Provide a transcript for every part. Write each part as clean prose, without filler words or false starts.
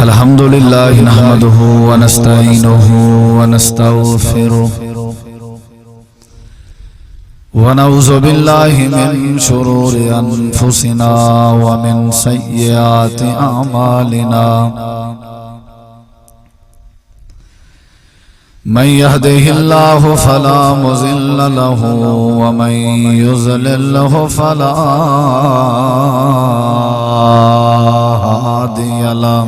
الحمد لله نحمده ونستعينه ونستغفره ونعوذ بالله من شرور أنفسنا ومن سيئات أعمالنا من يهده الله فلا مضل له ومن يضلل له فلا هادي له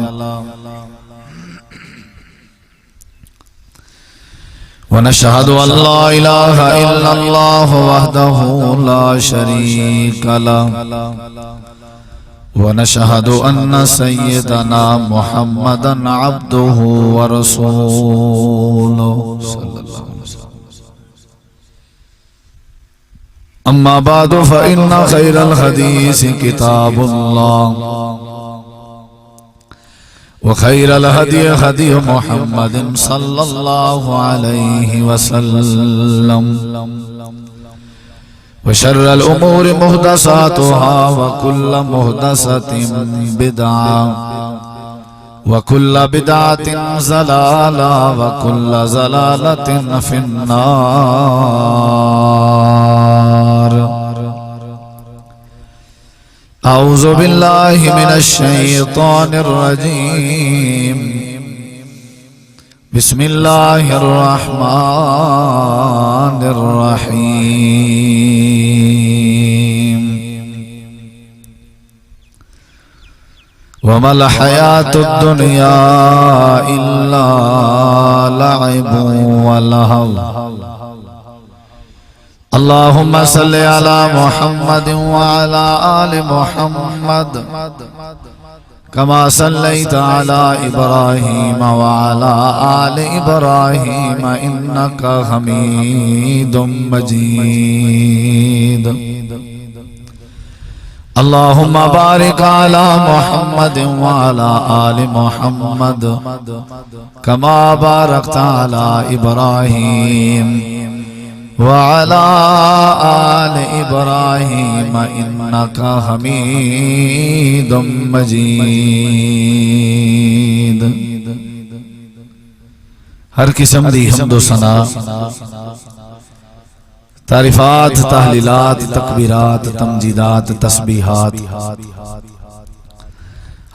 ونشهد أن لا إله إلا الله وحده لا شريك له ونشهد أن سيدنا محمدا عبده ورسوله صلى الله عليه وسلم. أما بعد فإن خير الحديث كتاب الله وخير الهدي هدي محمد صلى الله عليه وسلم وشر الأمور محدثاتها وكل محدثة بدعة وكل بدعة ضلالة وكل ضلالة في النار. أعوذ بالله من الشيطان الرجيم. بسم الله الرحمن الرحيم. وما الحياة الدنيا إلا لعب ولهو. اللهم صل على محمد وعلى آل محمد كما صليت على إبراهيم وعلى آل إبراهيم إنك حميد مجيد. اللهم بارك على محمد وعلى آل محمد كما باركت على إبراهيم وعلى آل إبراهيم إنك حميد مجيد. ہر قسم دی حمد و ثنا، تعریفات، تحلیلات، تکبیرات، تمجیدات، تسبیحات،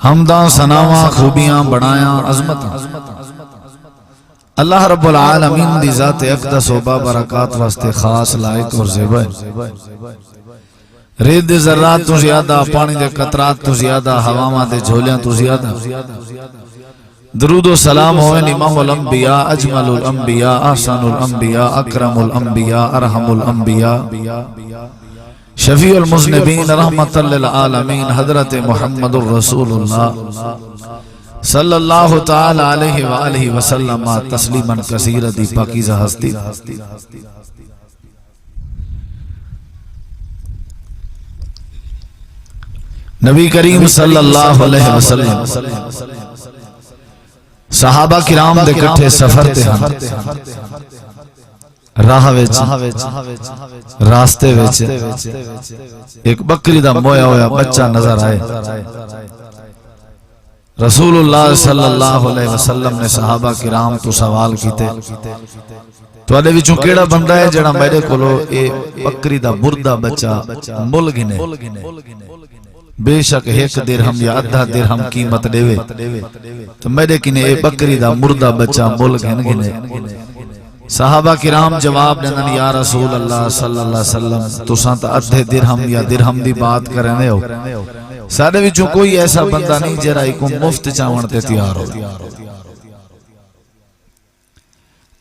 حمداں، ثناواں، خوبیاں، بڑایاں، عظمتاں اللہ رب العالمین دی ذات اقدس و بابرکات واسطے خاص لائق اور زیبا ہے. ریت دے ذرات تو زیادہ، پانی دے قطرات تو زیادہ، ہواواں دے جھولیاں تو زیادہ. درود و سلام ہوئے امام الانبیاء، اجمل الانبیاء، احسن الانبیاء، اکرم الانبیاء، ارحم الانبیاء، شفیع المذنبین، رحمت للعالمین، حضرت محمد الرسول اللہ صلی اللہ تعالی علیہ وآلہ وسلم تسلیما کثیرا. دی پاکیزہ ہستی نبی کریم صلی اللہ علیہ وسلم صحابہ کرام دے کٹھے سفر تے ہم راہ وچ راستے وچ ایک بکری دا مویا ہویا بچہ نظر آئے. رسول اللہ صلی اللہ علیہ وسلم نے صحابہ کرام تو سوال کیتے، تو آدھے وچوں کیڑا بندہ ہے جڑا میرے کولو اے بکری دا مردہ بچہ مل گنے، بے شک ایک درہم یا ادھا درہم قیمت دیوے، تو میرے کنے اے بکری دا مردہ بچہ مل گنے. صحابہ کرام جواب دینا، یا رسول اللہ صلی اللہ علیہ وسلم تو سانتا ادھے درہم یا درہم دی بات کرنے ہو، سارے وچوں کوئی ایسا بندہ نہیں جرا کو مفت چاون تے تیار ہو.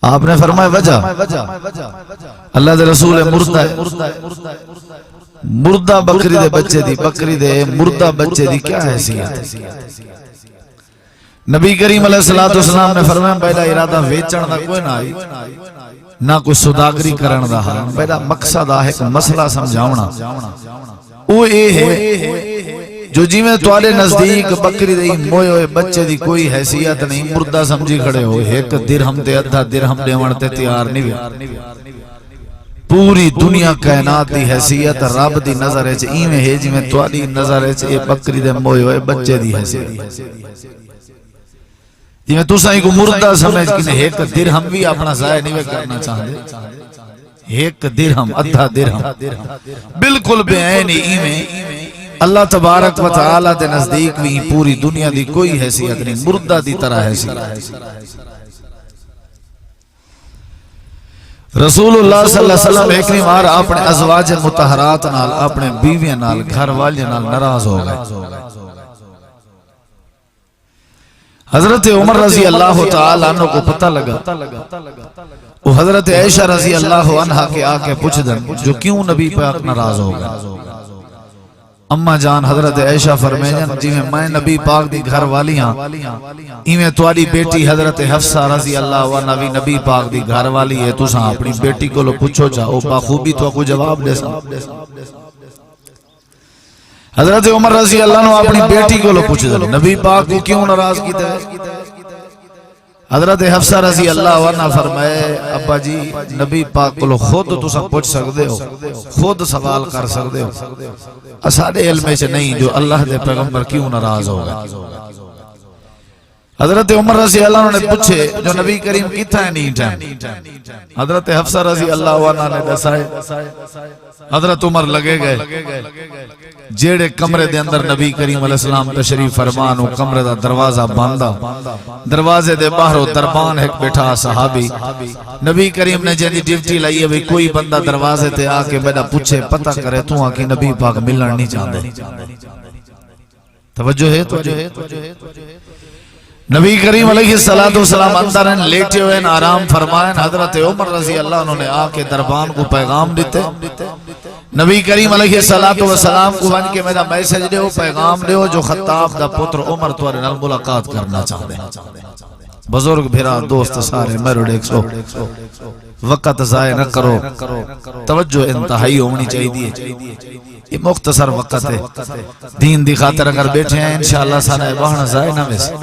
آپ نے فرمایا وجہ اللہ دے رسول مردہ بکری دے بچے دی، بکری دے مردہ بچے دی کیا حیثیت ہے؟ نبی کریم علیہ السلام نے فرمایا پہلا ارادہ ویچن دا کوئی نہ آئی، نہ کوئی صداقری کرن دا ہے. پہلا مقصد ہے ایک مسئلہ سمجھاونا، وہ اے ہے جو جی میں توالے نزدیک بکری دے موئے ہوئے بچے دی کوئی حیثیت نہیں، مردہ سمجھی کھڑے ہو، ایک درہم دے ادھا درہم دے ونتے تیار نہیں ہوئے. پوری دنیا کائنات دی حیثیت رب دی نظر ہے ایویں ہے جویں تواڈی نظر ہے اے بکری دے موئے ہوئے بچے دی حیثیت. جی میں تساں کو مردہ سمجھ کہ ایک درہم بھی اپنا ضائع نہیں کرنا چاہتے، ایک درہم ادھا درہم بالکل بے عین ایویں اللہ تبارک و تعالی دے نزدیک بھی پوری دنیا دی کوئی حیثیت نہیں، مردہ دی طرح حیثیت۔ رسول اللہ صلی اللہ علیہ وسلم ایک بار اپنے ازواج مطہرات نال اپنے بیویاں نال گھر والیاں نال ناراض ہو گئے۔ حضرت عمر رضی اللہ تعالیٰ عنہ کو پتہ لگا، وہ حضرت عائشہ رضی اللہ عنہ کے آکے پوچھ دیں جو کیوں نبی پاک ناراض ہو گئے؟ اما جان حضرت عائشہ فرمائیں جی میں نبی پاک دی گھر والیاں ایویں تواڈی بیٹی حضرت حفصہ رضی اللہ عنہ بھی نبی پاک دی گھر والی ہے، تساں اپنی بیٹی کو پوچھو جا او بخوبی تو کو جواب دے سا۔ حضرت عمر رضی اللہ عنہ اپنی بیٹی کو پوچھ دے نبی پاک کو کیوں ناراض کیتے ہیں؟ حضرت حفصہ رضی اللہ عنہ فرمائے ابا جی نبی پاک کو خود تساں پوچھ سکدے ہو، خود سوال کر سکدے ہو، اساڈے علم سے نہیں جو اللہ دے پیغمبر کیوں ناراض ہو گئے۔ حضرت عمر رضی اللہ عنہ نے پوچھے جو نبی کریم کتھا ہے نہیں ٹائم؟ حضرت حفصہ رضی اللہ عنہ نے دسائے حضرت عمر لگے گئے جیڑے کمرے دے اندر نبی کریم علیہ السلام تشریف فرمان و کمرے دا دروازہ باندھا، دروازے دے باہر دربان ایک بیٹھا صحابی، نبی کریم نے جیندی ڈیوٹی لائی ہے کوئی بندہ دروازے تے آ کے میرا پوچھے پتہ کرے تو آ کے نبی پاک ملن نہیں چاہتے۔ توجہ ہے نبی کریم علیہ السلام اندر لیٹے ہوئے آرام فرمائیں، حضرت عمر رضی اللہ عنہ نے آ کے دربان کو پیغام دیتے، نبی کریم علیہ السلام کو بن کے میرا میسج دے ہو، پیغام دے ہو جو خطاب دا پتر عمر توارے نال ملاقات کرنا چاہتے ہیں۔ بزرگ بھیرا دوست سارے میرے ایک سو وقت ضائع نہ کرو، توجہ انتہائی ہونی چاہیے، یہ مختصر وقت ہے، دین دی خاطر اگر بیٹھے ہیں انشاءاللہ سارے بہنا ضائع نہ ویسے۔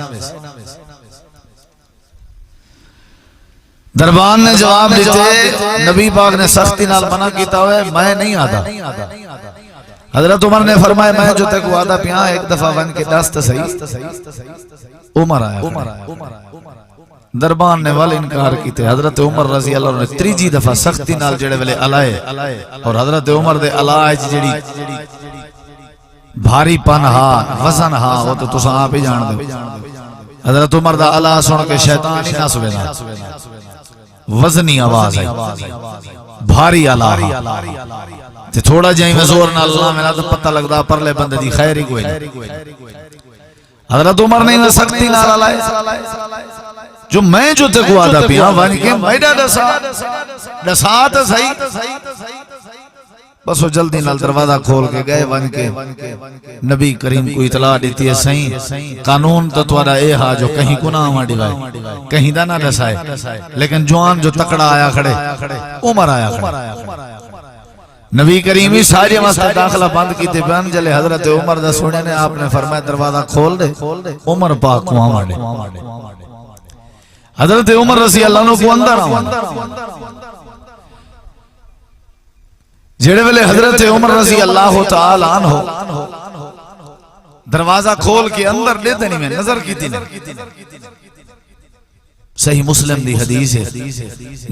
دربان نے جواب دیتے نبی پاک نے سختی نال منع کیتا ہوئے میں نہیں آتا۔ حضرت عمر نے فرمایا میں جو تک وعدہ پیاں ایک دفعہ ون کے دست صحیح عمر آیا۔ دربان نے وال انکار کیتے، حضرت عمر رضی اللہ عنہ نے تریجی دفعہ سختی نال جڑے ویلے علائے، اور حضرت عمر دے علائے جڑی بھاری پن ہا وزن ہا وہ تو تساں آپ ہی جان دے۔ حضرت عمر دا علا سن کے شیطان ہی نہ سوینا، وزنی آواز ہے، بھاری علا تے تھوڑا جائیں میں زور نہ اللہ میں تو پتہ لگدا پرلے بندے دی خیر ہی کوئی نہیں۔ حضرت عمر نے سختی نال علائے جو میں جو تے کو آدھا پیا ون کے میڈا ڈسات صحیح، بس وہ جلدی نال دروازہ کھول کے گئے ون کے نبی کریم کو اطلاع دیتی ہے صحیح قانون تو توڑا اے ہا جو کہیں گناہ ہوا ڈیوائے کہیں دا نہ ڈسائے، لیکن جوان جو تکڑا آیا کھڑے عمر آیا کھڑے، نبی کریمی ساری واسطہ داخلہ بند کی تے بیان جلے حضرت عمر دا سونے نے آپ نے فرمایا دروازہ کھول دے، عمر پاک کو آمار دے، حضرت عمر رضی اللہ عنہ کو اندر آمان جڑے ویلے حضرت عمر رضی اللہ تعالی عنہ دروازہ کھول کے اندر لیتے نہیں میں نظر کی تھی صحیح مسلم دی حدیث ہے،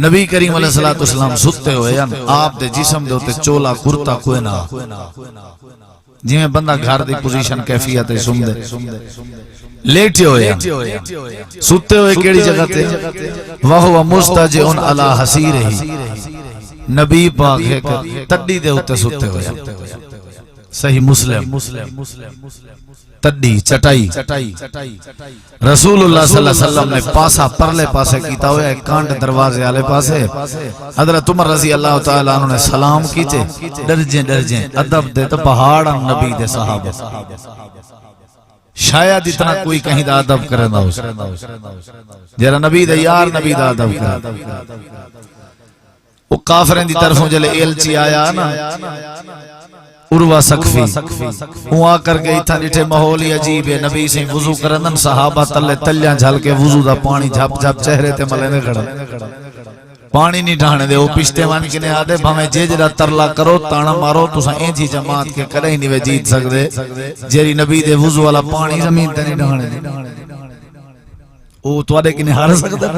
نبی کریم علیہ السلام ستے ہوئے آپ دے جسم دے ہوتے چولا کرتا کوئی نہ جی میں بندہ گھر دی پوزیشن کیفیت ہے سن دے لیٹے ہوئے ستے ہوئے کیڑی جگہ تے وَهُوَ مُسْتَجِعٌ عَلَى حَسِيرِهِ نبی پاک ہے کہ تڈی دے ہوتے ستے ہوئے صحیح مسلم تڈی چٹائی رسول اللہ صلی اللہ علیہ وسلم نے پاسا پرلے پاسے کیتا ہویا ایک کانٹ دروازے آلے پاسے حضرت عمر رضی اللہ تعالیٰ عنہ نے سلام کیتے ڈرجیں ادب دے تو پہاڑا نبی دے صحابہ شاید اتنا کوئی کہیں دا ادب کرنا ہو جرا نبی دے یار نبی دا ادب کرنا وہ کافرین دی طرفوں جلے ایلچی آیا نا عروہ سقفی وہ آ کر گئی تھا نٹھے ماحولی عجیب ہے نبی سے وضو کرندن صحابہ تلے تلیاں جھل کے وضو دا پانی جھپ جھپ چہرے تے ملے نے کھڑا پانی نہیں ڈھانے دے وہ پشتے مان کے نے آدھے بھامیں جے جرا ترلا کرو تانا مارو تو سا اینجی جماعت کے کرے ہی نہیں وے جیت سکتے جیری نبی دے وضو والا پانی زمین تے نہیں ڈھانے دے وہ تواڈے کنے ہار سکدا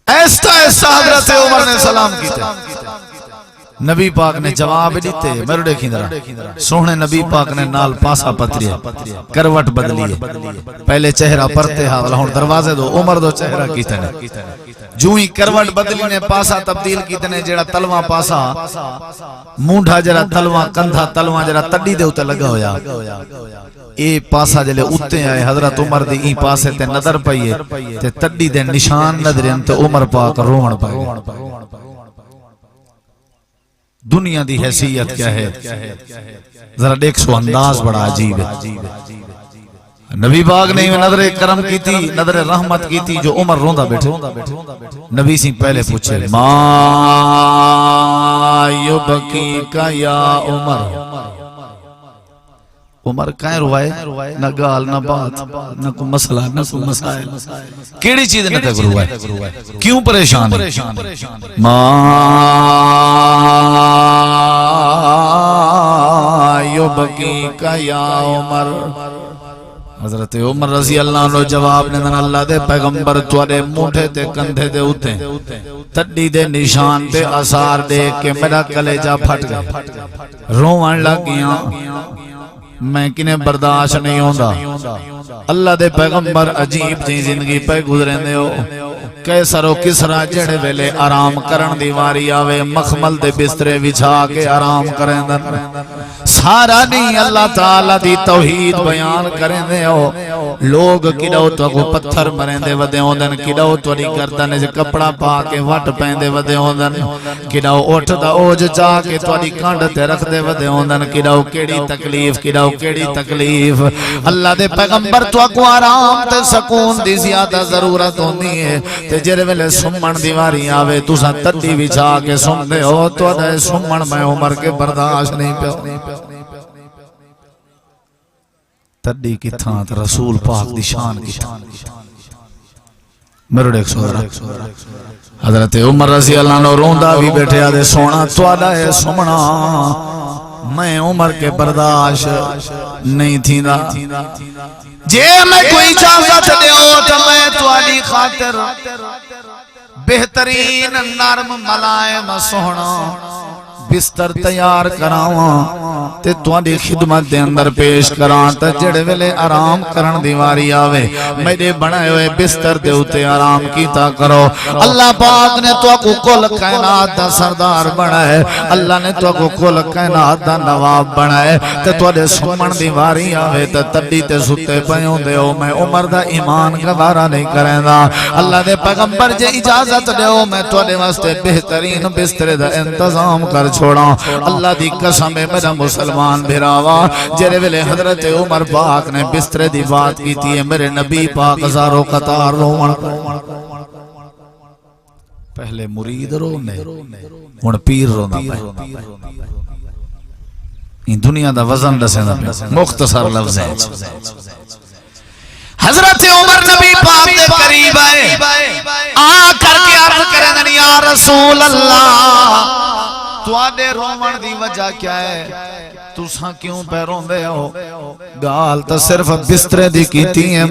ایسا حضرت عمر نے سلام کیتا نبی پاک نے جواب دیتے میرے دیکھیں ذرا سونے نبی پاک نے نال پاسا پتری کروٹ بدلی ہے پہلے چہرہ پرتے ہا ہن دروازے دو عمر دو چہرہ کیتے نے جو ہی کروٹ بدلی نے پاسا تبدیل کیتے نے جڑا تلواں پاسا مونڈھا جڑا تلواں کندھا تلواں جڑا تڈی دے اوتے لگا ہویا اے پاسا جلے اوتے آئے حضرت عمر دی ای پاسے تے نظر پئیے تے تڈی دے نشان نظرن تے عمر پاک روون پئے دنیا دی حیثیت کیا ہے ذرا دیکھو انداز بڑا عجیب ہے نبی پاک نے نظر کرم کی تھی نظر رحمت کی تھی جو عمر روندا بیٹھے نبی سے پہلے پوچھے ما یبکی کا یا عمر کہیں روائے نہ گال نہ بات نہ کوئی مسئلہ نہ کوئی مسائل کیڑی چیز نہ تک روائے کیوں پریشان ہے ما یبکی کا یا عمر حضرت عمر رضی اللہ عنہ جواب نے دن اللہ دے پیغمبر توڑے مونٹھے تے کندھے دے ہوتے تڈی دے نشان تے اثار دے کہ میرا کلیجہ پھٹ گئے روان لگ گیا میں کنے برداشت نہیں ہوندا اللہ دے پیغمبر عجیب جی زندگی پہ گزریں دے ہو کیسر و کسرا جڑے ویلے آرام کرن دیواری آوے مخمل دے بسترے وچھا کے آرام کریں دن سارا نہیں اللہ تعالیٰ دی توحید بیان کریں دے ہو لوگ کڈاؤ تو کو پتھر مریں دے ودے ہوندن کڈاؤ تو دی گردن سے کپڑا پا کے وٹ پین دے ودے ہوندن کڈاؤ اوٹھ دا اوج چاہ کے تو دی کانڈ تے رکھ دے ودے ہوندن کڈاؤ کیڑی تکلیف کڈاؤ کیڑی تکلیف اللہ دے پیغمبر تو کو آرام تے سکون دی زیادہ ضرورت ہوندی ہے تے جڑے ویلے سمن دیواری آوے تساں تڈی وچھا کے سن دے ہو تو دے سمن میں عمر کے برداشت نہیں پیا تڈی کی تھان رسول پاک دی شان کی تھان میرے ایک سورہ حضرت عمر رضی اللہ عنہ روندا بھی بیٹھے آدھے سونا تواڈا ہے سمنا میں عمر کے برداشت نہیں تھی نا جے میں کوئی اجازت دیو تو میں تواڈی خاطر بہترین نرم ملائم سونا بستر تیار کراواں تے تواڈی خدمت دے اندر پیش کراں تے جڑے ویلے آرام کرن دی واری آوے میرے بنائے ہوئے بستر دے اوتے آرام کیتا کرو اللہ پاک نے تو کو کل کائنات دا سردار بنائے اللہ نے تو کو کل کائنات دا نواب بنائے تے تواڈے سمن دی واری آوے تے تڈی تے ستے پیوں دے او میں عمر دا ایمان گوارا نہیں کریندا اللہ دے پیغمبر جے اجازت دیو میں تواڈے واسطے بہترین بستر دا انتظام کر چھوڑا اللہ دی قسم ہے میرا مسلمان بھراوا جرے ویلے حضرت عمر پاک نے بسترے دی بات کی تھی میرے نبی پاک ہزاروں قطار روان پہلے مرید رونے ہن پیر رونا پہ ان دنیا دا وزن رسینا پہ مختصر لفظ ہے حضرت عمر نبی پاک دے قریب آئے آ کر کے عرض کریں یا رسول اللہ تواڈے رومن دی وجہ کیا ہے تساں کیوں پہ روندے ہو گال تو صرف بسترے دی کیتی ہے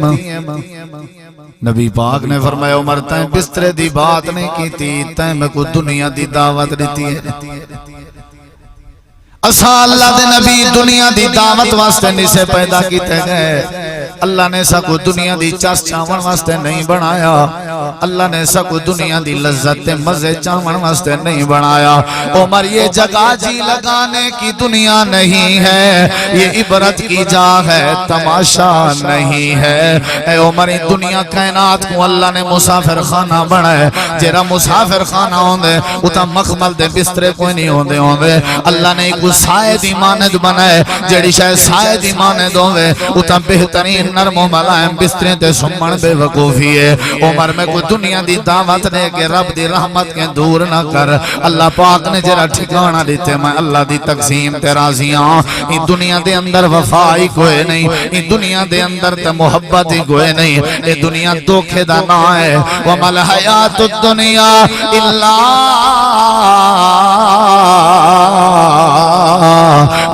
نبی پاک نے فرمایا عمر تائیں بسترے دی بات نہیں کیتی تائیں میں کو دنیا دی دعوت دیتی ہے اسا اللہ دے نبی دنیا دی دعوت واسطے نہیں سے پیدا کیتے گئے اللہ نے سا کو دنیا دی چاس چاون واسطے نہیں بنایا اللہ نے سا کو دنیا دی لذت مزے چاون واسطے نہیں بنایا عمر یہ جگہ جی لگانے کی دنیا نہیں ہے یہ عبرت کی جا ہے تماشا نہیں ہے اے عمر دنیا کائنات کو اللہ نے مسافر خانہ بنائے جیرا مسافر خانہ ہوندے اتا مخمل دے بسترے کوئی نہیں ہوندے اللہ نے ایک سائے دی ماند بنائے جیڑی شاید سائے دی ماند ہوندے اتا بہترین نرم و ملائم بستریں تے سمن بے وقوفی ہے عمر میں کوئی دنیا دی دعوت دے کہ رب دی رحمت کے دور نہ کر اللہ پاک نے جرا ٹھکانہ دیتے میں اللہ دی تقسیم تے راضیاں ان دنیا دے اندر وفائی کوئی نہیں ان دنیا دے اندر تے محبت ہی کوئی نہیں یہ دنیا دھوکے دا نہ ہے وَمَا الْحَيَاةُ الدُّنْيَا إِلَّا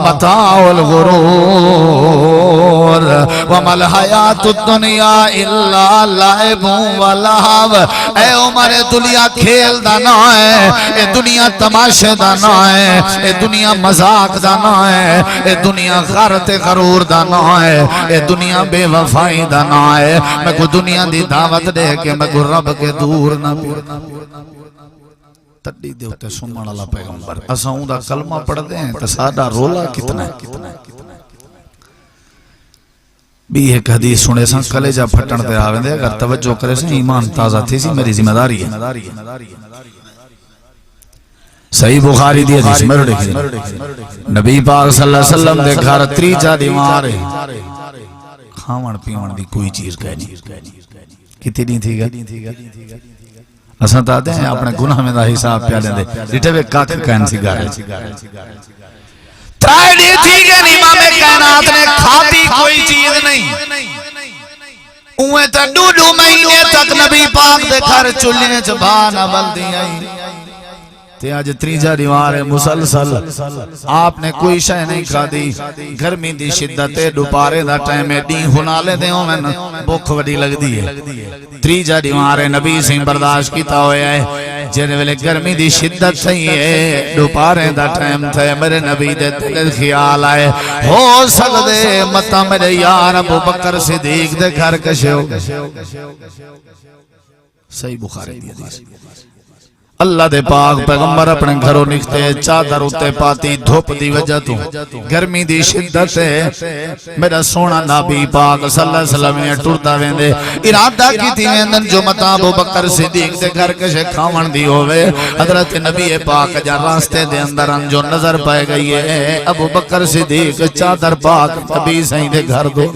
مَتَاعُ الْغُرُورِ غرور وما الحیات الدنیا الا لعب و لہو اے عمر دنیا کھیل دا نہ ہے اے دنیا تماشے دا نہ ہے اے دنیا مذاق دا نہ ہے اے دنیا غرت غرور دا نہ ہے اے دنیا بے وفائی دا نہ ہے میں کو دنیا دی دعوت دے کے میں کو رب کے دور نہ تڈی دے ہوتے سنمن اللہ پیغمبر اساں اون دا کلمہ پڑھ دیں تو ساڈا رولا کتنا ہے بھی ایک حدیث سنے سن کلیجہ پھٹن تے آویں دے اگر توجہ کرے سن ایمان تازہ تھی سی میری ذمہ داری ہے صحیح بخاری دی حدیث میں دیکھ نبی پاک صلی اللہ علیہ وسلم دے گھر تریجا دیوار ہے کھاون پیون دی کوئی چیز کہہ نہیں کتنی نہیں تھی گا اساں تاتے ہیں اپنے گناہ میں دا حساب پیا لیندے ڈٹے وے کاک کہن سی گا ترائے دی تھی کہ امام کائنات نے کھاتی کوئی چیز نہیں اوے تا ڈوڈو مہینے تک نبی پاک دے گھر چلنے چبانا بلدی آئی تے آج تریجا دیوار ہے مسلسل آپ نے کوئی شے نہیں کھا دی گرمی دی شدت دوپہرے دا ٹائم ہے ڈی ہونا لے دے میں بھوک وڈی لگ دی ہے تریجا دیوار ہے نبی سے برداشت کیتا ہویا ہے جن ویلے گرمی دی شدت صحیح ہے دوپہرے دا ٹائم تھا میرے نبی دے دل خیال آئے ہو سکدے متا میرے یار ابو بکر صدیق دے گھر کشے ہو صحیح بخاری دی حدیث اللہ دے پاک پیغمبر اپنے گھروں نکتے چادر اتے پاتی دھوپ دی وجہ تو گرمی دی شدت ہے میرا سونا نبی پاک صلی اللہ علیہ وسلم نے ٹرتا ویندے ارادہ کی تھی ویندن جو متا ابو بکر صدیق دے گھر کشے کھاون دی ہوئے حضرت نبی پاک جا راستے دے اندر جو نظر پائے گئی ہے ابو بکر صدیق چادر پاک نبی سائیں دے گھر دو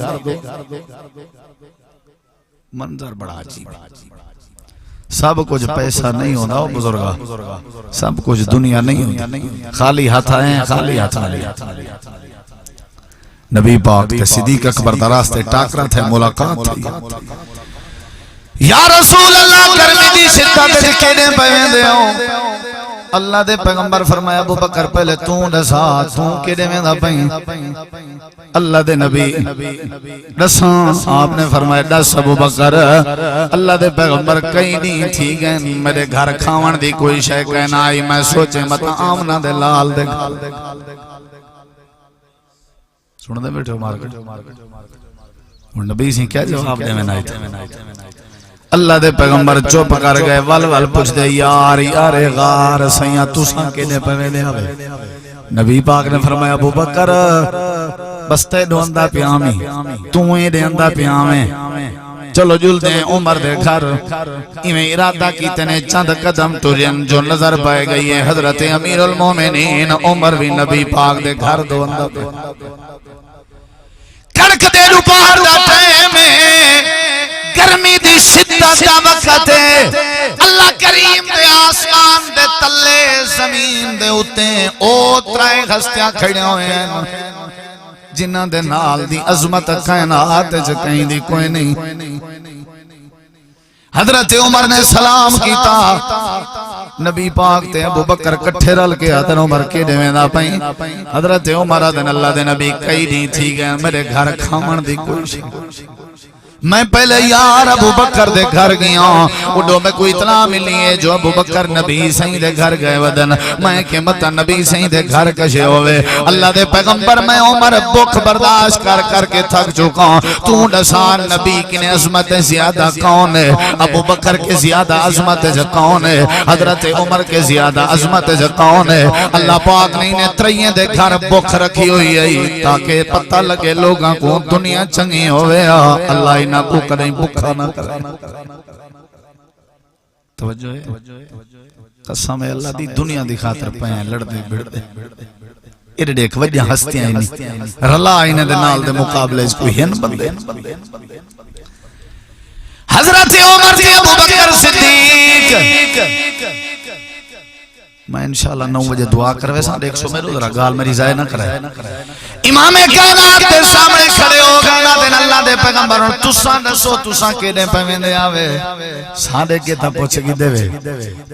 منظر بڑا عجیب سب کچھ پیسہ نہیں ہوتا وہ بزرگا سب کچھ دنیا نہیں ہوتا خالی ہاتھ آئے ہیں خالی ہاتھ آئے نبی پاک تے صدیق اکبر دراستے ٹاکرہ تھے ملاقات تھی یا رسول اللہ گرمی دی شدت دے کیڑے پہویں دے ہوں اللہ دے پیغمبر فرمایا ابو بکر پہلے توں دسا توں کیڑے میں دا پہیں اللہ دے نبی دساں آپ نے فرمایا دس ابو بکر اللہ دے پیغمبر کئی نہیں تھی گئے میرے گھر کھاون دی کوئی شے کہنا آئی میں سوچے متا آمنہ دے لال دے سن دے بیٹھو مارکٹ اور نبی سے کیا جواب دے میں نائی تھے اللہ دے پیغمبر چوپ کر گئے ول پوچھ دے یار یار غار سیاں تساں کینے پوے دے آوے نبی پاک نے فرمایا ابو بکر بس تے دو اندہ پیامی تو ہی دے اندہ پیامیں چلو جل دیں عمر دے گھر ایمیں ارادہ کیتے نے چند قدم تجھن جو نظر پائے گئی ہے حضرت امیر المومنین عمر بھی نبی پاک دے گھر دو اندہ پہ کڑک دے دوپہر دا ٹائم گرمی دی شدت دا وقت ہے اللہ کریم دے آسمان دے تلے زمین دے اتے او ترائے ہستیاں کھڑے ہوئے ہیں جنہاں دے نال دی عظمت کائنات جکہیں دی کوئی نہیں حضرت عمر نے سلام کیتا نبی پاک تے ابو بکر کٹھے رل کے آدن عمر کے دے میں دا پائیں حضرت عمر آدن اللہ دے نبی کئی نہیں تھی گئے میرے گھر کھامن دی کوئی شئی میں پہلے یار ابو بکر دے گھر گیا اڈو میں کوئی اطلاع ملی ہے جو ابو بکر نبی سہیں دے گھر گئے ودن میں کہ مطا نبی سہیں دے گھر کشے ہوئے اللہ دے پیغمبر میں عمر بک برداشت کر کے تھک چکا تو ڈسان نبی کی نے عظمت زیادہ کون ہے ابو بکر کے زیادہ عظمت کون ہے حضرت عمر کے زیادہ عظمت کون ہے اللہ پاک نے انہیں ترین دے گھر بک رکھی ہوئی ہے تاکہ پتہ لگے لوگاں کو دنیا چنگی ہوئے اللہ نہ کو کریں بکھا نہ کریں توجہ ہے قسم اللہ دی دنیا دی خاطر پہیں لڑ دے بڑھ دے ایر دیکھ وجہ ہستیاں ہی نہیں رلا آئینے دے نال دے مقابلے اس کوئی ہن بندے حضرت عمر تے ابو بکر صدیق میں انشاءاللہ 9 بجے دعا کروے ساڑھے 100 میں رو ذرا گال میری ضائع نہ کرے امام کائنات دے سامنے کھڑے ہو گئے دن اللہ دے پیغمبروں تساں دسو تساں کیڑے پویندے آوے ساڈے کے تا پوچھ کی دے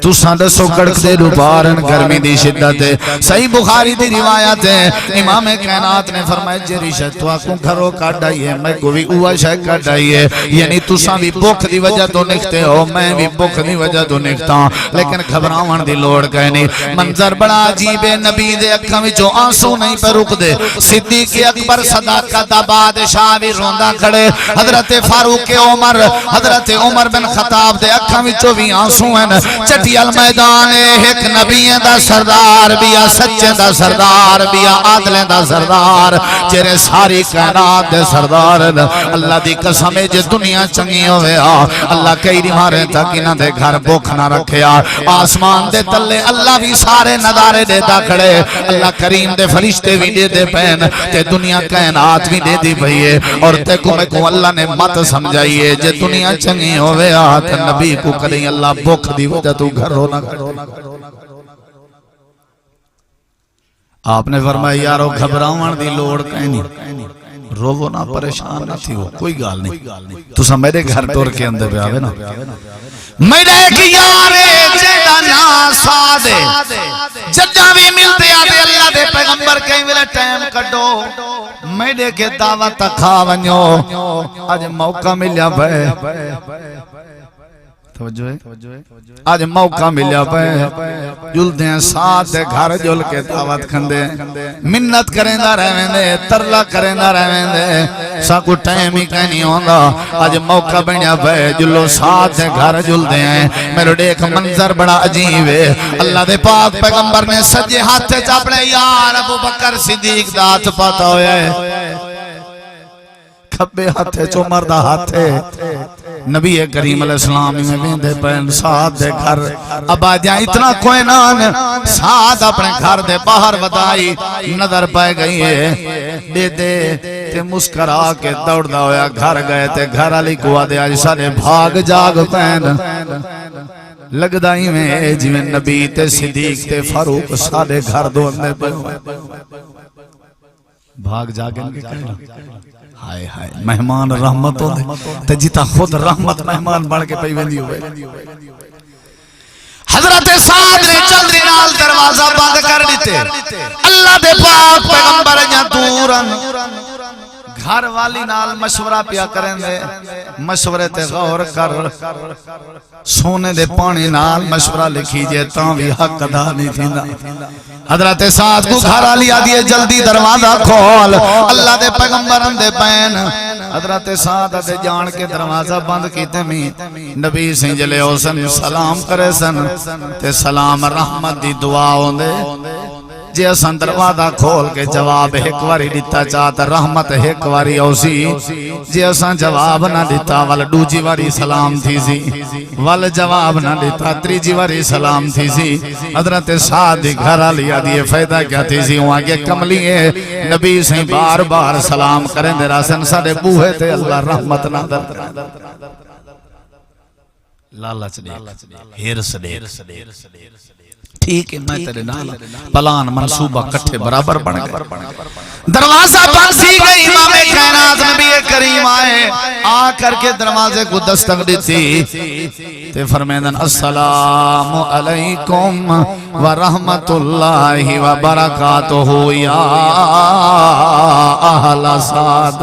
تساں دسو کڑک دے دوپہرن گرمی دی شدت ہے صحیح بخاری دی روایت ہے امام کائنات نے فرمایا جری شے تو کو گھروں کڈ آئی ہے میں کو بھی اوہ شے کڈ آئی ہے یعنی تساں بھی بھوک دی وجہ تو نکتے ہو میں بھی بھوک دی وجہ تو نکتا ہوں لیکن گھبراون دی لوڑ کوئی نہیں منظر بڑا عجیب ہے نبی دے اکھاں وچوں آنسو نہیں پہ رک دے صدیق اکبر صداقت بادشاہ بھی روندا کھڑے حضرت فاروق عمر حضرت عمر بن خطاب دے اکھاں وچوں بھی آنسو ہیں چٹیل میدان ایک نبی دا سردار بیا سچے دا سردار بیا عادلیں دا سردار جرے ساری کائنات دے سردار اللہ دی قسم ہے جے دنیا چنگی ہوئے اللہ کئی مارے تک انہاں دے گھر بھوک نہ رکھیا آسمان دے تلے اللہ بھی سارے نظارے دیتا کھڑے اللہ کریم دے فرشتے بھی دے دے پین تے دنیا کائنات بھی دے دی بھئیے اور تے کو میں کو اللہ نے مت سمجھائیے جے دنیا چنگی ہوئے تے نبی کو کریں اللہ بھوک دی وجہ تو گھر رونا آپ نے فرمایا یارو گھبراون دی لوڑ کہیں نہیں روو نہ پریشان نہ تھی ہو کوئی گال نہیں تو سب میرے گھر ٹور کے اندر پہ آوے نا میرے ایک یارے جیدہ نا سادے جدہ بھی ملتے آدھے اللہ دے پیغمبر کہیں ویلے ٹائم کٹو میرے کے دعوت کھا ونیو آج موقع ملیا بھائی آج موقع ملیا پہ جل دیں ساتھ دے گھر جل کے دعوت کھندے منت کریں دا رہویں دے ترلا کریں دا رہویں دے ساکو ٹائم ہی کہنی ہوندہ آج موقع بنیا پہ جلو ساتھ دے گھر جل دیں میرے دیکھ منظر بڑا عجیب ہے اللہ دے پاک پیغمبر نے سجے ہاتھے چاپڑے یار ابو بکر صدیق دات پاتا ہویا ہے کھبے ہاتھے چو مردہ ہاتھے نبی کریم علیہ السلام میں بیندے پہن ساتھ دے گھر ابا جائیں اتنا کوئی نان ساتھ اپنے گھر دے باہر ودائی نظر پائے گئی ہے دے دے تے مسکرا کے دوڑ دا ہویا گھر گئے تے گھر علی کو آدھے آج سارے بھاگ جاگ پہن لگدائی میں جویں نبی تے صدیق تے فاروق سارے گھر دو اندے پہن بھاگ جاگن کے کہنا ہائے ہائے مہمان رحمت ہو دے تے جیتا خود رحمت مہمان بڑھ کے پہی ویندی ہوئے حضرت سعد نے چندری نال دروازہ بند کر دیتے اللہ دے پاک پیغمبر جہاں دورن گھر والی نال مشورہ پیا کریں دے مشورے تے غور کر سونے دے پانی نال مشورہ لکھی جے تاں بھی حق ادا نہیں تھیندا حضرت سعد کو گھر والی آدھی جلدی دروازہ کھول اللہ دے پیغمبرن دے پین حضرت سعد دے جان کے دروازہ بند کیتے میں نبی سنجلے حسن سلام کرے سن تے سلام رحمت دی دعا ہوندے جے اساں دروازہ کھول کے جواب ایک واری دیتا چاہتا رحمت ایک واری اوسی جے اساں جواب نہ دیتا وال دوجی واری سلام تھی سی وال جواب نہ دیتا تریجی واری سلام تھی سی حضرت سعد گھر لیا دیے فائدہ کیا تھی سی وہاں کے کملی ہے نبی سے بار بار سلام کریں دے راسن سارے بوہے تھے اللہ رحمت نہ در لالچ دے ہرس دے ٹھیک ہے میں تیرے نال پلان منصوبہ کٹھے برابر بن گئے دروازہ بند سی گئی امام کائنات نبی کریم آئے آ کر کے دروازے کو دستک دیتی تے فرمیدن السلام علیکم ورحمت اللہ وبرکاتہ یا اہل سعد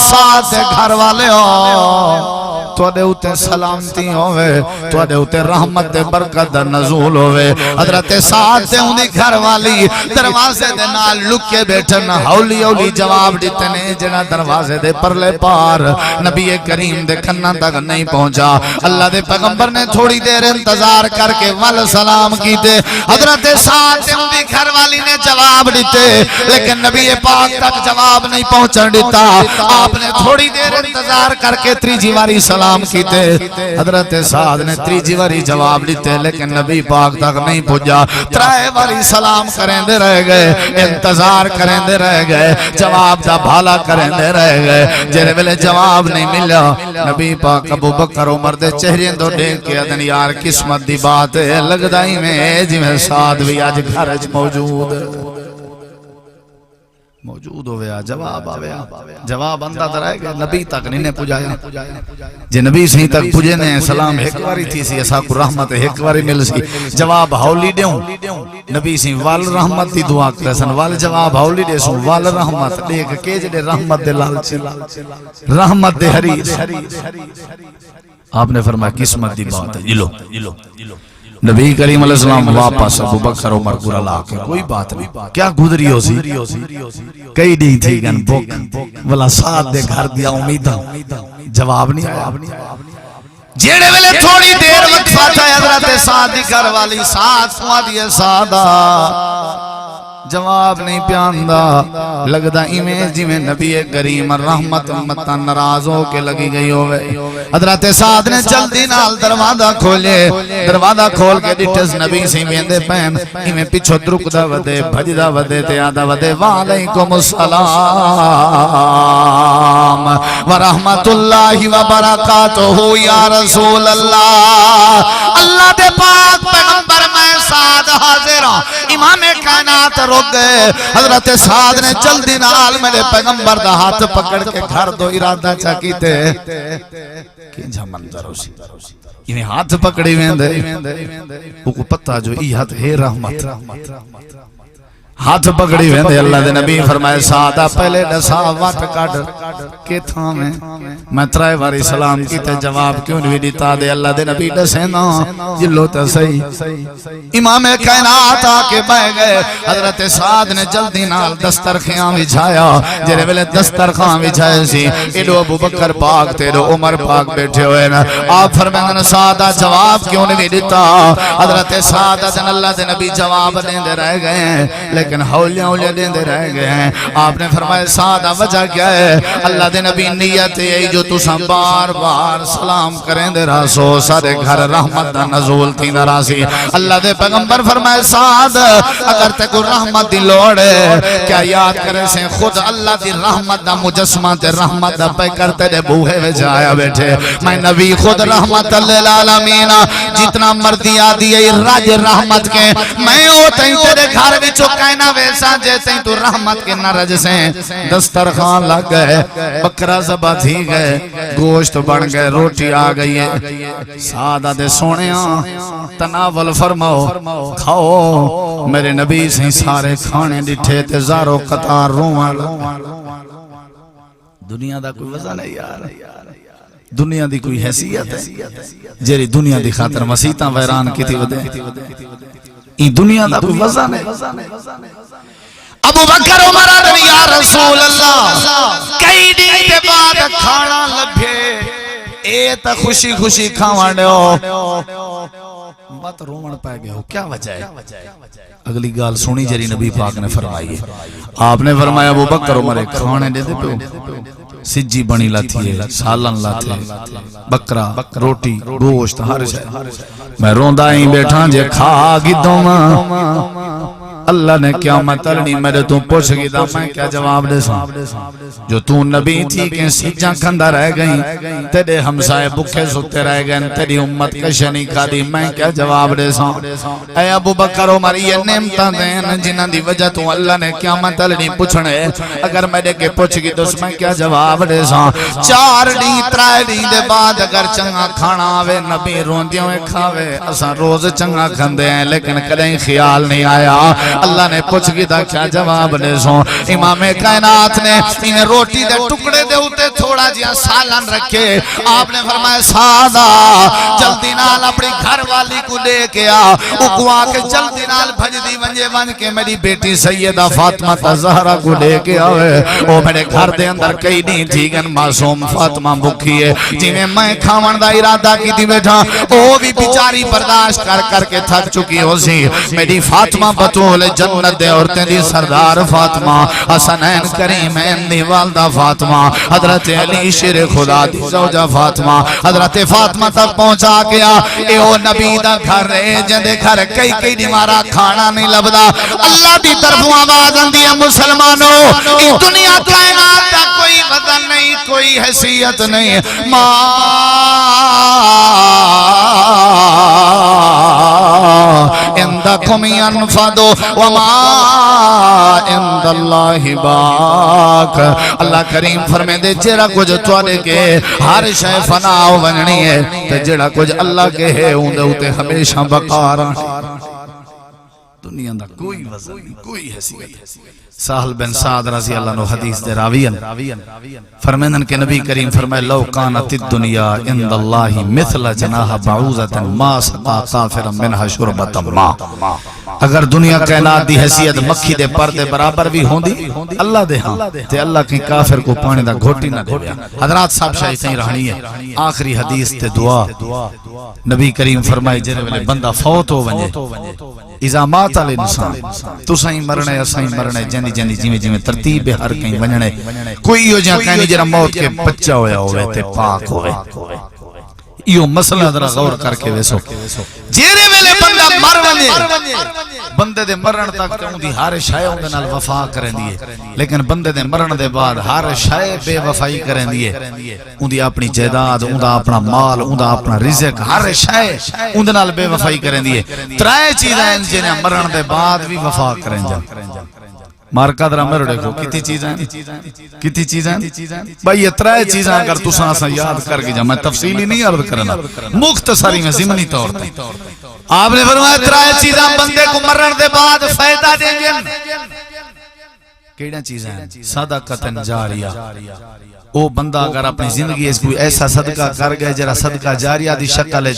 سعد گھر والے ہو تو دے اُتے سلامتی ہوئے تو دے اُتے رحمت دے برکت در نزول ہوئے حضرت سعد دے ہوں دی گھر والی دروازے دے نال لکے بیٹھن ہولی ہولی جواب دیتنے جنہ دروازے دے پرلے پار نبی کریم دے کھنہ تک نہیں پہنچا اللہ دے پیغمبر نے تھوڑی دیر انتظار کر کے وال سلام کیتے حضرت سعد دے ہوں دی گھر والی نے جواب دیتے لیکن نبی پاک تک جواب نہیں پہنچن دیتا آپ نے تھوڑی دیر انتظار کر کے تریجی واری سلام سلام کیتے حضرت سعد نے تیجی واری جواب دیتے لیکن نبی پاک تک نہیں پہنچا ترائے واری سلام کریں دے رہ گئے انتظار کریں دے رہ گئے جواب دا بھالا کریں دے رہ گئے جرے ویلے جواب نہیں ملا نبی پاک ابو بکر عمر دے چہرے دو دیکھ کے ادن یار قسمت دی بات ہے لگدائی میں جی میں سعد بھی آج گھرج موجود ہویا جواب آویا جواب اندہ درائے گا نبی تک نہیں پجایا جی نبی سہی تک پجے نے سلام ایک واری تھی سی ایسا کو رحمت ایک واری مل سی جواب ہولی دیوں نبی سہی وال رحمت دی دعا کرسن وال جواب ہولی دے سن وال رحمت دیکھ کے جڑے رحمت دے لالچ رحمت دے حریص آپ نے فرمایا قسمت دی بات ہے جلو نبی کریم علیہ السلام واپس ابو بکر عمر کو لا کے کوئی بات نہیں کیا گزری ہو سی کئی نہیں تھی گن بک والا ساتھ دے گھر دیا امیدہ جواب نہیں آیا جیڑے ویلے تھوڑی دیر وقفہ تھا حضرت سعد دی گھر والی ساتھ سوا دیئے سادہ جواب نہیں پیاندہ لگدا ایمیں جی میں نبی کریم رحمت امتا ناراض ہو کے لگی گئی ہوئے حضرت سعد نے جلدی نال دروازہ کھولے دروازہ کھول کے ڈٹس نبی سی ویندے پین ایمیں پیچھو درک دا ودے بھج دا ودے تیادہ ودے وعلیکم السلام ورحمت اللہ وبرکاتہ یا رسول اللہ اللہ دے پاک پیغمبر میں سعد حاضر امام کائنات رک گئے حضرت سعد نے جلدی نال میرے پیغمبر دا ہاتھ پکڑ کے گھر دو ارادہ چاکیتے کینجا منظر ہو سی انہیں ہاتھ پکڑی ویندے وہ کو پتہ جو ای ہاتھ ہے رحمت ہاتھ پکڑی ویندے اللہ دے نبی فرمائے سعدہ پہلے ڈسا وات کٹ کے تھا میں ترائے واری سلام کیتے جواب کیوں نہیں دیتا دے اللہ دے نبی ڈسے نا جلو تا صحیح امام کائنات آکے بہ گئے حضرت سعد نے جلدی نال دسترخیاں بچھایا جرے ویلے دسترخیاں بچھائے سی ایڈو ابو بکر پاک تیرو عمر پاک بیٹھے ہوئے نا آپ فرمائے سعدہ جواب کیوں نہیں دیتا حضرت سعدہ دن اللہ دے نبی جواب دیں دے رہ گئے ہیں لیکن ہولیاں دیں دے رہ گئے ہیں آپ نے فرمایا سعدہ وجہ کیا ہے اللہ دے نبی نیت ہے جو تساں بار بار سلام کریں دے راسو سارے گھر رحمت دا نزول تھی نہ راسی اللہ دے پیغمبر فرمائے سعد اگر تے کو رحمت دی لوڑ ہے کیا یاد کرے سے خود اللہ دی رحمت دا مجسمہ تے رحمت دا پہ کرتے دے بوہے ویچ آیا بیٹھے میں نبی خود رحمت للعالمین جتنا مردی آدھی ہے راج رحمت کے میں ہوتا ہی تیرے گھر بھی چکائنا ویسا جیسے تو رحمت کے نرج سے دسترخوان لگ گئے بکرہ زبا تھی گئے گوشت بڑھ گئے روٹی آ گئی ہے سادہ دے سونیاں تناول فرماؤ کھاؤ میرے نبی سے سارے کھانے ڈٹھے تے زارو قطار رومال دنیا دا کوئی وزن ہے یار دنیا دی کوئی حیثیت ہے جیری دنیا دی خاطر مسیطاں ویران کی تھی ودے این دنیا دا کوئی وزن ہے ابو بکر عمر آدمی یا رسول اللہ کئی دن کے بعد کھانا لبھے اے تا خوشی خوشی کھاوانے ہو مت رومن پہ گئے ہو کیا وجہ ہے اگلی گال سنی جری نبی پاک نے فرمائی ہے آپ نے فرمایا ابو بکر عمر ایک کھانے دے دے پہ سجی بنی لاتی ہے سالن لاتے بکرا روٹی گوشت ہر شے میں روندہ ہی بیٹھا جے کھا گدوں اللہ نے قیامت تلنی میرے تو پوچھ گی دا میں کیا جواب دے سا جو تو نبی تھی کہ سجاں کھندہ رہ گئیں تیرے ہمسائے بکھے سکتے رہ گئیں تیری امت کشنی کھا دی میں کیا جواب دے سا اے ابو بکر عمر یہ نعمتاں دیں جنہ دی وجہ تو اللہ نے قیامت تلنی پوچھنے اگر میرے کے پوچھ گی تو میں کیا جواب دے سا 4 ڈی 3 ڈی دے بعد اگر چنگا کھانا آوے نبی روندیوں میں کھاوے اساں روز چنگا کھندے ہیں لیکن کدیں خیال نہیں آیا اللہ نے پوچھ گی دا کیا جواب دے سو امام کائنات نے انہیں روٹی دے ٹکڑے دے ہوتے تھوڑا جیا سالن رکھے آپ نے فرمایا سادہ جلدی نال اپنی گھر والی کو لے کے اکوا کے جلدی نال بھج دی ونجے ون کے میری بیٹی سیدہ فاطمہ زہرا کو لے کے آوے او میرے گھر دے اندر کئی نہیں تھی گن معصوم فاطمہ بکھی ہے جنہیں میں کھاون دا ارادہ کی دی بیٹھا او بھی بیچاری برداشت کر کے تھک چکی ہو سی میری فاطمہ بطول جنت دے عورتیں دی سردار فاطمہ، حسنین کریمین دی والدہ فاطمہ، حضرت علی شیر خدا دی زوجہ فاطمہ، حضرت فاطمہ تک پہنچا گیا۔ اے او نبی دا گھر ہے جندے گھر کئی کئی دیمارا کھانا نہیں لبدا۔ اللہ دی طرفوں آواز آندی ہے مسلمانوں، اس دنیا کائنات دا کوئی وزن نہیں، کوئی حیثیت نہیں، عندکم ینفد وما عند اللہ باق۔ اللہ کریم فرمے دے جڑا کچھ تواڈے کے ہر شے فنا ہو وننی ہے تے جڑا کچھ اللہ کے ہے اون دے ہمیشہ بقا رہنی۔ دنیا دا کوئی وزن نہیں، کوئی حیثیت نہیں۔ سہل بن سعد رضی اللہ عنہ حدیث دے راویان فرمیندن کہ نبی کریم فرمائے لو کانت الدنیا عند اللہ مثل جناح بعوضۃ ما سقا کافرا منها شربۃ ماء۔ اگر دنیا کائنات دی حیثیت مکھی دے پر دے برابر بھی ہوندی اللہ دے ہاں تے اللہ کی کافر کو پانی دا گھوٹی نہ دے۔ حضرات صاحب شاہی تھی رہنی ہے آخری حدیث تے دعا نبی کریم فرمائے جنہے ویلے بندہ فوت ہو ونجے اذا مات الانسان تو سائیں مرنے اسائیں مرنے جنی جنی جیویں جیویں ترتیب ہر کہیں ونجنے کوئی ہو جہاں کہیں جرا موت کے بچہ ہویا ہوئے تے پاک ہوئے۔ یہ مسئلہ ذرا غور کر کے ویسو جیرے ویلے بندہ مر ونجے بندے دے مرن تک تے اون دی ہر شے اون دے نال وفا کرن دی ہے، لیکن بندے دے مرن دے بعد ہر شے بے وفائی کرن دی ہے۔ اون دی اپنی جائیداد، اون دا اپنا مال، اون دا اپنا رزق، ہر شے اون دے نال بے وفائی کرن دی ہے۔ ترے چیزاں جنہاں مرن دے بعد بھی وفا کرن جا۔ مارکا درہ میرے دیکھو کتی چیزیں کتی چیزیں بھائی یہ ترائے چیزیں اگر تساں سا یاد کر کے جا میں تفصیلی نہیں عرض کرنا مختصری میں ضمنی طور پر آپ نے فرمایا ترائے چیزیں بندے کو مرن دے بعد فائدہ دیں گے۔ کیڑا چیزیں صدقۃ جاریہ، او بندہ اگر اپنی زندگی اس کوئی ایسا صدقہ کر گئے جرا صدقہ جاریہ دی شکل ہے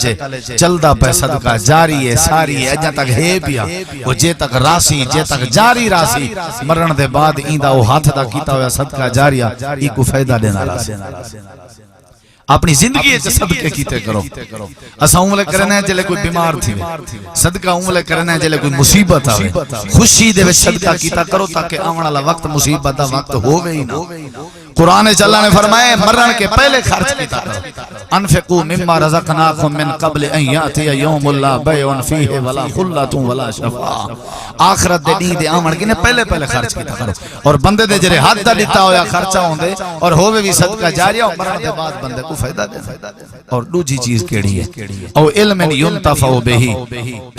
چلدا پہ صدقہ جاری ہے ساری ہے اجا تک ہے پیا وہ جے تک راسی جے تک جاری راسی مرن دے بعد ایندا او ہاتھ دا کیتا ہویا صدقہ جاریہ ای کو فائدہ دینا راسی۔ اپنی زندگی صدقے کیتے کرو۔ اسا عملے کرنا ہے جلے کوئی بیمار تھی صدقہ عملے کرنا ہے جلے کوئی مصیبت آوے خوشی دے وچ صدقہ کیتا کرو تاکہ آون والا وقت مصیبت دا وقت ہووے ہی نہ۔ قرآن اللہ نے فرمایا مرن کے پہلے خرچ کیتا کرو انفقوا مما رزقناکم من قبل ان یاتی یوم لا بیع فیہ ولا خلۃ ولا شفاعۃ۔ آخرت دے دین دے آمن کے نے پہلے پہلے خرچ کیتا کرو اور بندے دے جڑے حد دا دیتا ہویا خرچہ ہوندے اور ہووے بھی صدقہ جاریہ اور مرن دے بعد بندے کو فائدہ دے۔ اور دوسری چیز کیڑی ہے او علم ينتفع به،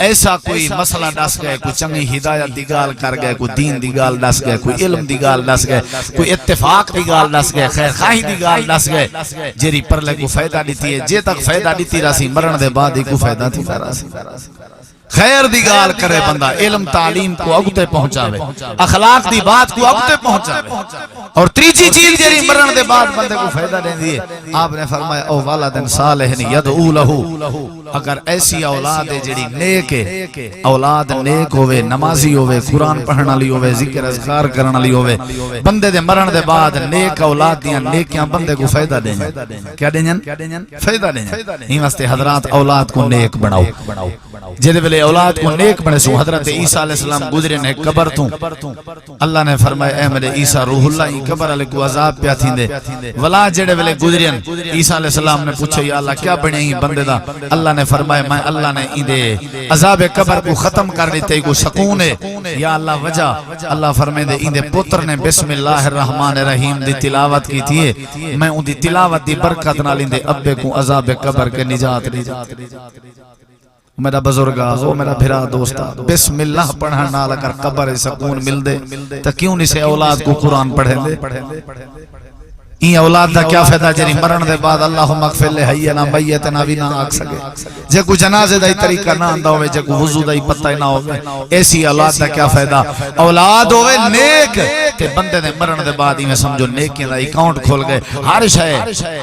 ایسا کوئی مسئلہ دس گئے کوئی چنگی ہدایت دی گال کر گئے کوئی دین دی گال دس گئے کوئی علم دی گال دس گئے کوئی اتفاق دی گال دس گئے خیر خواہی دی گال دس گئے جیری پرلے کو فائدہ دیتی ہے جے تک فائدہ دیتی راسی مرن دے بعد ہی کو فائدہ تھی راسی۔ خیر دی گال کرے بندہ علم تعلیم کو اگتے پہنچاوے اخلاق دی بات کو اگتے پہنچاوے اور تیسری چیز جیری مرن دے بعد بندے کو فائدہ دیں دیئے۔ آپ نے فرمایا او والدن صالح یدعو لہو، اگر ایسی اولاد ہے جیڑی نیک ہے اولاد نیک ہوئے نمازی ہوئے قرآن پڑھنا لی ہوئے ذکر اذکار کرنا لی ہوئے بندے دے مرن دے بعد نیک اولاد دیاں نیکیاں بندے کو فائدہ دیں کیا دیں فائدہ دیں۔ ہی واسطے حضرات اولاد کو نیک بناؤ جیدے ویلے اولاد کو نیک بنے سو۔ حضرت عیسیٰ علیہ السلام گزرے نے قبر توں اللہ نے فرمایا اے میرے عیسیٰ روح اللہ ہی قبر علیہ کو عذاب پیا تھیں دے ولا جڑے ویلے گزرین عیسیٰ علیہ السلام نے پوچھا یا اللہ کیا بنے ہی بندے دا اللہ نے فرمایا میں اللہ نے ایندے عذاب قبر کو ختم کر دیتے کو سکون ہے یا اللہ وجہ اللہ فرمائے دے ایندے پتر نے بسم اللہ الرحمن الرحیم دی تلاوت کی تھی میں ان دی تلاوت دی برکت نال ایندے ابے کو عذاب قبر کے نجات دی۔ میرا بزرگا وہ میرا بھرا دوستا بسم اللہ پڑھن نال اگر قبر سکون مل دے تو کیوں نہیں سے اولاد کو قرآن پڑھیں دے۔ این اولاد دا کیا فائدہ جری مرن دے بعد اللہم اغفر لحینا میتنا بھی نہ آگ سکے جے کو جنازے دائی طریقہ نہ آندہ ہوئے جے کو وضو دائی پتہ نہ ہوئے ایسی اولاد دا کیا فائدہ۔ اولاد ہوئے نیک تے بندے دے مرن دے بعد ہی میں سمجھو نیکیاں دا اکاؤنٹ کھول گئے ہر شے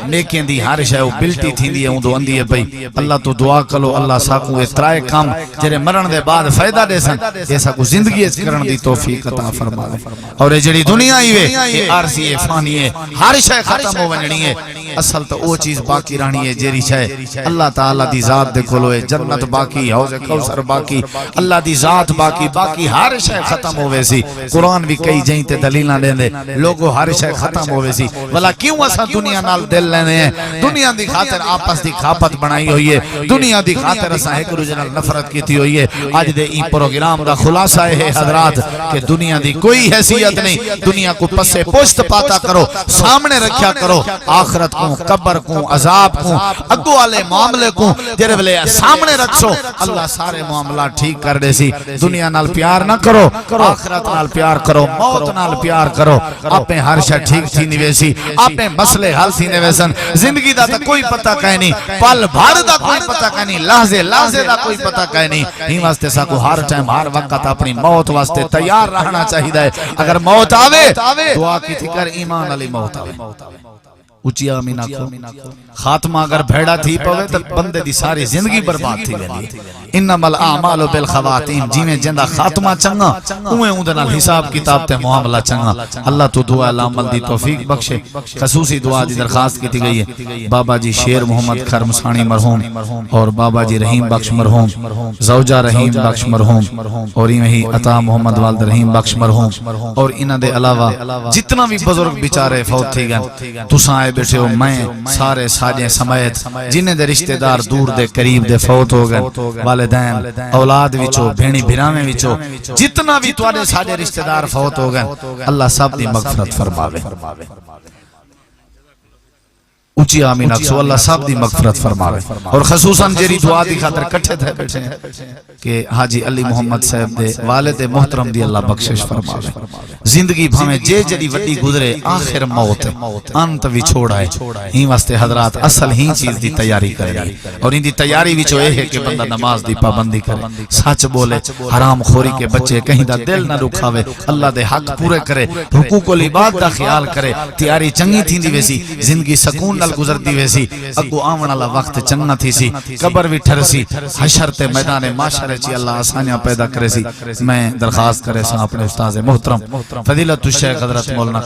نیکیاں دی ہر شے او بلٹی تھیندی ہے اون اندی ہے بھئی اللہ تو دعا کرو اللہ ساکو اے ترائے کام جڑے مرن دے بعد فائدہ دے سن ایسا کو زندگی اس کرن دی توفیق عطا فرمائے اور اے جڑی دنیا ہی وے اے عارضی ہے فانی ہے ہر شے ختم ہو ونجنی ہے اصل تو او چیز باقی رہنی ہے جیری شے اللہ تعالی دی ذات دے کولو ہے جنت باقی حوض کوثر باقی اللہ دی ذات باقی باقی ہر شے ختم ہوے سی قرآن بھی کئی جہیں تے دلیلاں دیندے لوگو ہر شے ختم ہوے سی بھلا کیوں اساں دنیا نال دل لینے ہیں دنیا دی خاطر آپس دی کھاپت بنائی ہوئی ہے دنیا دی خاطر اساں ایک دوسرے نال نفرت کیتی ہوئی ہے اج دے ای پروگرام دا خلاصہ ہے حضرات کہ دنیا دی کوئی حیثیت نہیں دنیا کو پسے پشت پاتا کرو سامنے رکھیا کرو آخرت کو قبر کو عذاب کو اگو والے معاملے کو جڑے ویلے سامنے رکھو اللہ سارے معاملات ٹھیک کر دے سی دنیا نال پیار نہ کرو آخرت نال پیار کرو موت نال پیار کرو اپنے ہر شے ٹھیک تھی نہیں ویسی اپنے مسئلے حل تھی نہیں ویسن زندگی دا تا کوئی پتہ کہیں نہیں پل بھر دا کوئی پتہ کہیں نہیں لحظے دا کوئی پتہ کہیں نہیں ہی واسطے سا کو ہر ٹائم ہر وقت اپنی موت واسطے تیار رہنا چاہیے اگر موت آوے دعا کی تھی کر ایمان علی موت آوے اچھی آمین آکھو خاتمہ اگر بھیڑا تھی پوے تو بندے دی ساری زندگی برباد تھی لینی انما الاعمال بالخواتیم جیویں جندہ خاتمہ چنگا اویں اون نال حساب کتاب تے معاملہ چنگا اللہ تو دعا عمل دی توفیق بخشے خصوصی دعا دی درخواست کی گئی ہے بابا جی شیر محمد خر مسانی مرحوم اور بابا جی رحیم بخش مرحوم زوجہ رحیم بخش مرحوم اور ہی عطا محمد والد رحیم بخش مرحوم اور انہاں دے علاوہ جتنا بھی بزرگ بیچارے فوت تھی گئے تساں آئے بیٹھے ہو میں سارے ساجیں سمیت جنہیں دے رشتہ دار دور دے قریب دے فوت ہو گئے والدین اولاد وچو بھینی بھراویں وچو جتنا بھی تواڈے ساجے رشتہ دار فوت ہو گئے اللہ سب دی مغفرت فرماوے اچھی آمین اکسو اللہ سب دی مغفرت فرماوے اور خصوصاً جیری دعا دی خاطر کٹھے تھے بیٹھے ہیں کہ حاجی علی محمد صاحب دے والد محترم دی اللہ بخشش فرماوے زندگی بھامیں جے جڑی وڈی گزرے آخر موت انت بھی چھوڑا ہے ہی واسطے حضرات اصل ہی چیز دی تیاری کرے اور ان دی تیاری بھی چوئے ہے کہ بندہ نماز دی پابندی کرے سچ بولے حرام خوری کے بچے کہیں دا دل نہ رکھاوے اللہ دے حق پورے کرے حقوق العباد دا خیال کرے تیاری چنگی تھی دی ویسی زندگی سکون نال گزر دی ویسی اگو آمن اللہ وقت چنگا تھی سی قبر بھی ٹھر سی حشر تے میدان معاشرے چی اللہ آسانیاں پیدا کرے سی میں درخواست کرے سا اپنے استاذ محترم فضیلت الشیخ حضرت مولانا